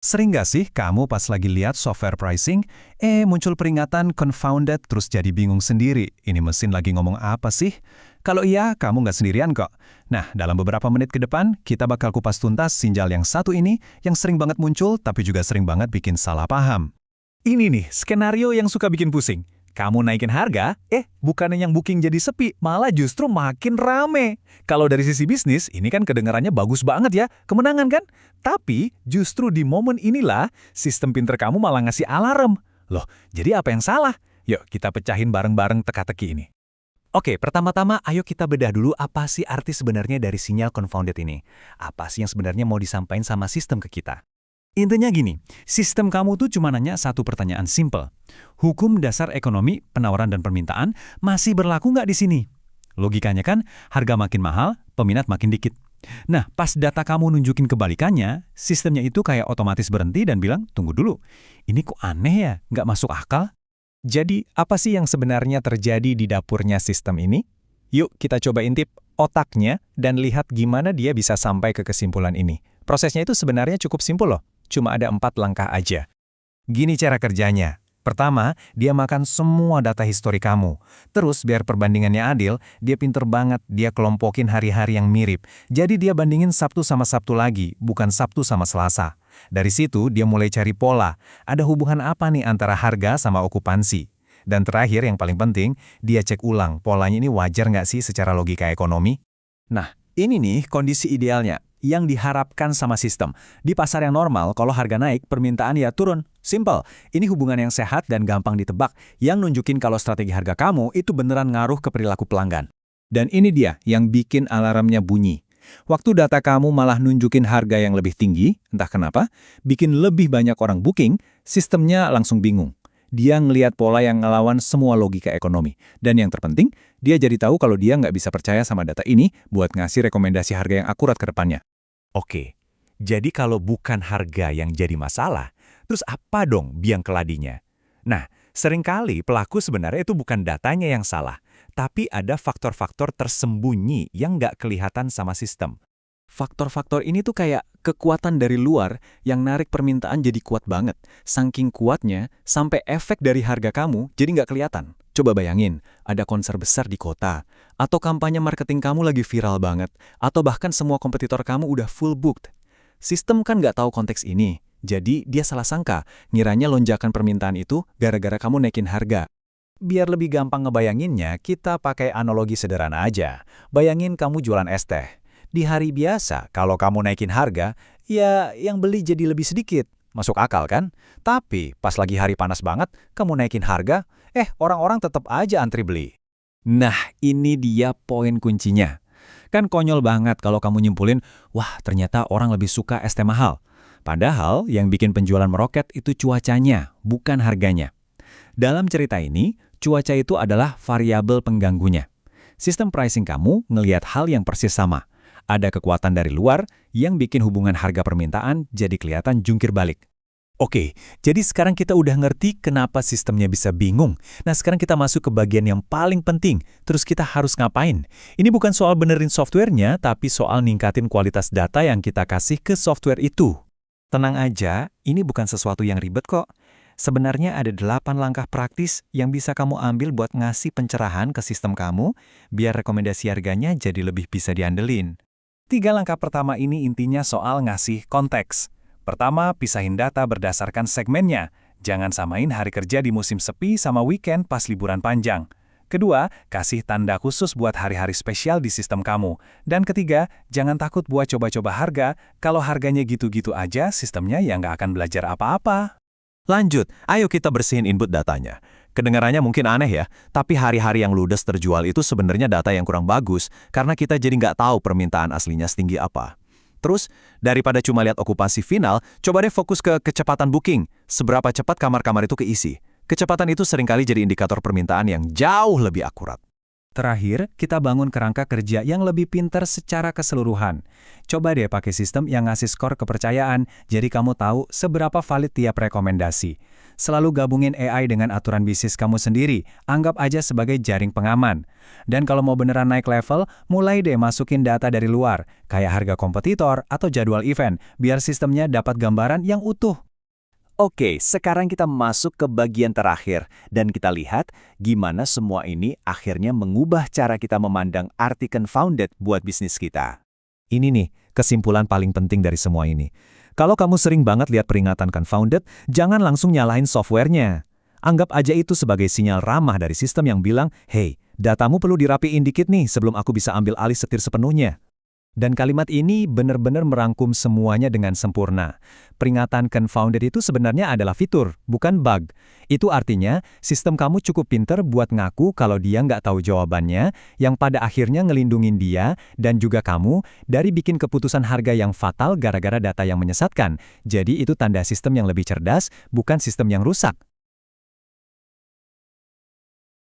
Sering nggak sih kamu pas lagi lihat software pricing, muncul peringatan confounded terus jadi bingung sendiri, ini mesin lagi ngomong apa sih? Kalau iya, kamu nggak sendirian kok. Nah, dalam beberapa menit ke depan, kita bakal kupas tuntas sinjal yang satu ini, yang sering banget muncul tapi juga sering banget bikin salah paham. Ini nih, skenario yang suka bikin pusing. Kamu naikin harga, bukannya yang booking jadi sepi, malah justru makin rame. Kalau dari sisi bisnis, ini kan kedengarannya bagus banget ya, kemenangan kan? Tapi, justru di momen inilah, sistem pinter kamu malah ngasih alarm. Loh, jadi apa yang salah? Yuk, kita pecahin bareng-bareng teka-teki ini. Oke, pertama-tama ayo kita bedah dulu apa sih arti sebenarnya dari sinyal confounded ini. Apa sih yang sebenarnya mau disampaikan sama sistem ke kita? Intinya gini, sistem kamu tuh cuma nanya satu pertanyaan simple. Hukum dasar ekonomi, penawaran dan permintaan masih berlaku nggak di sini? Logikanya kan, harga makin mahal, peminat makin dikit. Nah, pas data kamu nunjukin kebalikannya, sistemnya itu kayak otomatis berhenti dan bilang, tunggu dulu, ini kok aneh ya, nggak masuk akal? Jadi, apa sih yang sebenarnya terjadi di dapurnya sistem ini? Yuk, kita coba intip otaknya dan lihat gimana dia bisa sampai ke kesimpulan ini. Prosesnya itu sebenarnya cukup simpel loh. Cuma ada 4 langkah aja. Gini cara kerjanya. Pertama, dia makan semua data histori kamu. Terus, biar perbandingannya adil, dia pinter banget, dia kelompokin hari-hari yang mirip. Jadi dia bandingin Sabtu sama Sabtu lagi, bukan Sabtu sama Selasa. Dari situ, dia mulai cari pola. Ada hubungan apa nih antara harga sama okupansi? Dan terakhir, yang paling penting, dia cek ulang, polanya ini wajar nggak sih secara logika ekonomi? Nah, ini nih kondisi idealnya yang diharapkan sama sistem. Di pasar yang normal, kalau harga naik, permintaan ya turun. Simple. Ini hubungan yang sehat dan gampang ditebak, yang nunjukin kalau strategi harga kamu itu beneran ngaruh ke perilaku pelanggan. Dan ini dia yang bikin alarmnya bunyi. Waktu data kamu malah nunjukin harga yang lebih tinggi, entah kenapa, bikin lebih banyak orang booking, sistemnya langsung bingung. Dia ngelihat pola yang ngelawan semua logika ekonomi. Dan yang terpenting, dia jadi tahu kalau dia nggak bisa percaya sama data ini buat ngasih rekomendasi harga yang akurat ke depannya. Oke, jadi kalau bukan harga yang jadi masalah, terus apa dong biang keladinya? Nah, seringkali pelaku sebenarnya itu bukan datanya yang salah, tapi ada faktor-faktor tersembunyi yang nggak kelihatan sama sistem. Faktor-faktor ini tuh kayak kekuatan dari luar yang narik permintaan jadi kuat banget. Saking kuatnya, sampai efek dari harga kamu jadi nggak kelihatan. Coba bayangin, ada konser besar di kota, atau kampanye marketing kamu lagi viral banget, atau bahkan semua kompetitor kamu udah full booked. Sistem kan nggak tahu konteks ini, jadi dia salah sangka, ngiranya lonjakan permintaan itu gara-gara kamu naikin harga. Biar lebih gampang ngebayanginnya, kita pakai analogi sederhana aja. Bayangin kamu jualan es teh. Di hari biasa, kalau kamu naikin harga, ya yang beli jadi lebih sedikit. Masuk akal kan? Tapi pas lagi hari panas banget, kamu naikin harga, orang-orang tetap aja antri beli. Nah, ini dia poin kuncinya. Kan konyol banget kalau kamu nyimpulin, wah ternyata orang lebih suka es teh mahal. Padahal yang bikin penjualan meroket itu cuacanya, bukan harganya. Dalam cerita ini, cuaca itu adalah variabel pengganggunya. Sistem pricing kamu ngelihat hal yang persis sama. Ada kekuatan dari luar yang bikin hubungan harga permintaan jadi kelihatan jungkir balik. Oke, jadi sekarang kita udah ngerti kenapa sistemnya bisa bingung. Nah, sekarang kita masuk ke bagian yang paling penting. Terus kita harus ngapain? Ini bukan soal benerin softwarenya, tapi soal ningkatin kualitas data yang kita kasih ke software itu. Tenang aja, ini bukan sesuatu yang ribet kok. Sebenarnya ada 8 langkah praktis yang bisa kamu ambil buat ngasih pencerahan ke sistem kamu, biar rekomendasi harganya jadi lebih bisa diandelin. 3 langkah pertama ini intinya soal ngasih konteks. Pertama, pisahin data berdasarkan segmennya. Jangan samain hari kerja di musim sepi sama weekend pas liburan panjang. Kedua, kasih tanda khusus buat hari-hari spesial di sistem kamu. Dan ketiga, jangan takut buat coba-coba harga. Kalau harganya gitu-gitu aja, sistemnya ya nggak akan belajar apa-apa. Lanjut, ayo kita bersihin input datanya. Kedengarannya mungkin aneh ya, tapi hari-hari yang ludes terjual itu sebenarnya data yang kurang bagus, karena kita jadi nggak tahu permintaan aslinya setinggi apa. Terus, daripada cuma lihat okupasi final, coba deh fokus ke kecepatan booking. Seberapa cepat kamar-kamar itu keisi. Kecepatan itu seringkali jadi indikator permintaan yang jauh lebih akurat. Terakhir, kita bangun kerangka kerja yang lebih pintar secara keseluruhan. Coba deh pakai sistem yang ngasih skor kepercayaan, jadi kamu tahu seberapa valid tiap rekomendasi. Selalu gabungin AI dengan aturan bisnis kamu sendiri, anggap aja sebagai jaring pengaman. Dan kalau mau beneran naik level, mulai deh masukin data dari luar, kayak harga kompetitor atau jadwal event, biar sistemnya dapat gambaran yang utuh. Oke, sekarang kita masuk ke bagian terakhir dan kita lihat gimana semua ini akhirnya mengubah cara kita memandang arti confounded buat bisnis kita. Ini nih, kesimpulan paling penting dari semua ini. Kalau kamu sering banget lihat peringatan confounded, jangan langsung nyalahin softwarenya. Anggap aja itu sebagai sinyal ramah dari sistem yang bilang, "Hey, datamu perlu dirapiin dikit nih sebelum aku bisa ambil alih setir sepenuhnya." Dan kalimat ini benar-benar merangkum semuanya dengan sempurna. Peringatan confounded itu sebenarnya adalah fitur, bukan bug. Itu artinya, sistem kamu cukup pinter buat ngaku kalau dia nggak tahu jawabannya, yang pada akhirnya ngelindungin dia, dan juga kamu, dari bikin keputusan harga yang fatal gara-gara data yang menyesatkan. Jadi itu tanda sistem yang lebih cerdas, bukan sistem yang rusak.